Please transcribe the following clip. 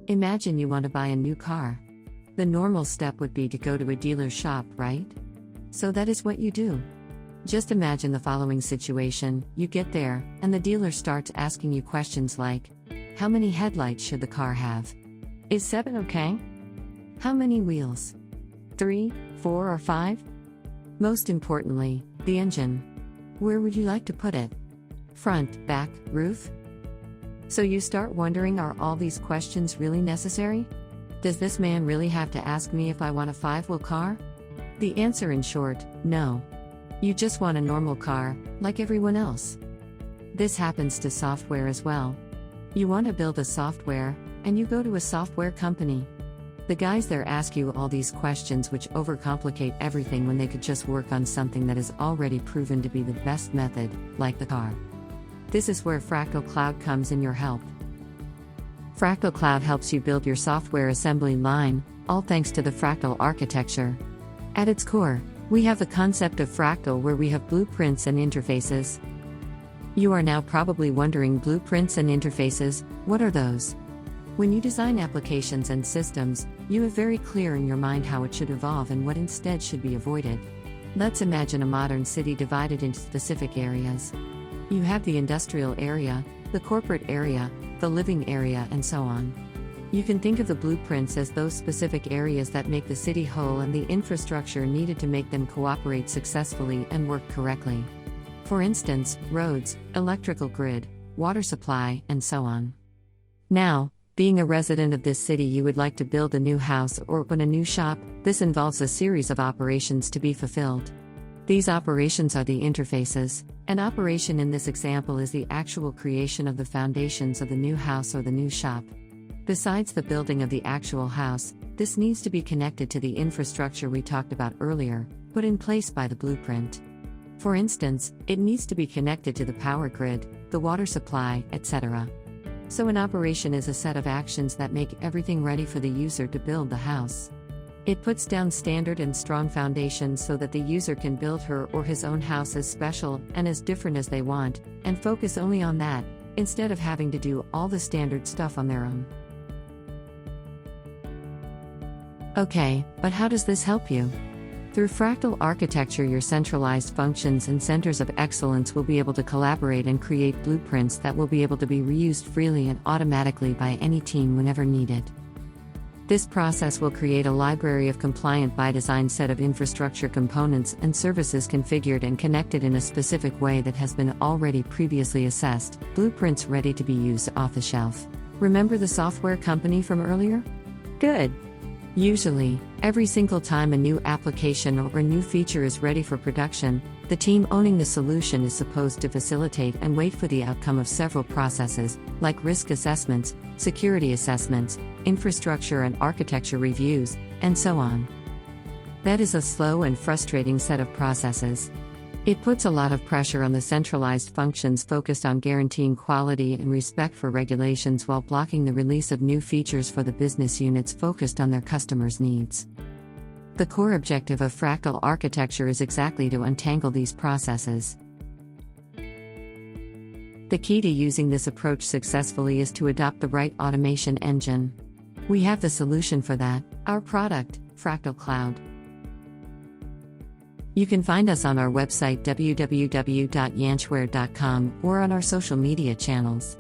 Imagine you want to buy a new car. The normal step would be to go to a dealer's shop, right? So that is what you do. Just imagine the following situation: you get there, and the dealer starts asking you questions like, how many headlights should the car have? Is 7 okay? How many wheels? 3, 4, or 5? Most importantly, the engine. Where would you like to put it? Front, back, roof? So you start wondering, are all these questions really necessary? Does this man really have to ask me if I want a 5-wheel car? The answer in short, no. You just want a normal car, like everyone else. This happens to software as well. You want to build a software, and you go to a software company. The guys there ask you all these questions which overcomplicate everything when they could just work on something that is already proven to be the best method, like the car. This is where Fractal Cloud comes in your help. Fractal Cloud helps you build your software assembly line, all thanks to the Fractal Architecture. At its core, we have the concept of fractal, where we have blueprints and interfaces. You are now probably wondering, blueprints and interfaces, what are those? When you design applications and systems, you have very clear in your mind how it should evolve and what instead should be avoided. Let's imagine a modern city divided into specific areas. You have the industrial area, the corporate area, the living area, and so on. You can think of the blueprints as those specific areas that make the city whole and the infrastructure needed to make them cooperate successfully and work correctly. For instance, roads, electrical grid, water supply, and so on. Now, being a resident of this city, you would like to build a new house or open a new shop. This involves a series of operations to be fulfilled. These operations are the interfaces. An operation in this example is the actual creation of the foundations of the new house or the new shop. Besides the building of the actual house, this needs to be connected to the infrastructure we talked about earlier, put in place by the blueprint. For instance, it needs to be connected to the power grid, the water supply, etc. So an operation is a set of actions that make everything ready for the user to build the house. It puts down standard and strong foundations so that the user can build her or his own house as special and as different as they want, and focus only on that, instead of having to do all the standard stuff on their own. Okay, but how does this help you? Through Fractal Architecture, your centralized functions and centers of excellence will be able to collaborate and create blueprints that will be able to be reused freely and automatically by any team whenever needed. This process will create a library of compliant by design set of infrastructure components and services configured and connected in a specific way that has been already previously assessed, blueprints ready to be used off the shelf. Remember the software company from earlier? Good. Usually, every single time a new application or a new feature is ready for production, the team owning the solution is supposed to facilitate and wait for the outcome of several processes, like risk assessments, security assessments, infrastructure and architecture reviews, and so on. That is a slow and frustrating set of processes. It puts a lot of pressure on the centralized functions focused on guaranteeing quality and respect for regulations while blocking the release of new features for the business units focused on their customers' needs. The core objective of Fractal Architecture is exactly to untangle these processes. The key to using this approach successfully is to adopt the right automation engine. We have the solution for that, our product, Fractal Cloud. You can find us on our website www.yanchware.com or on our social media channels.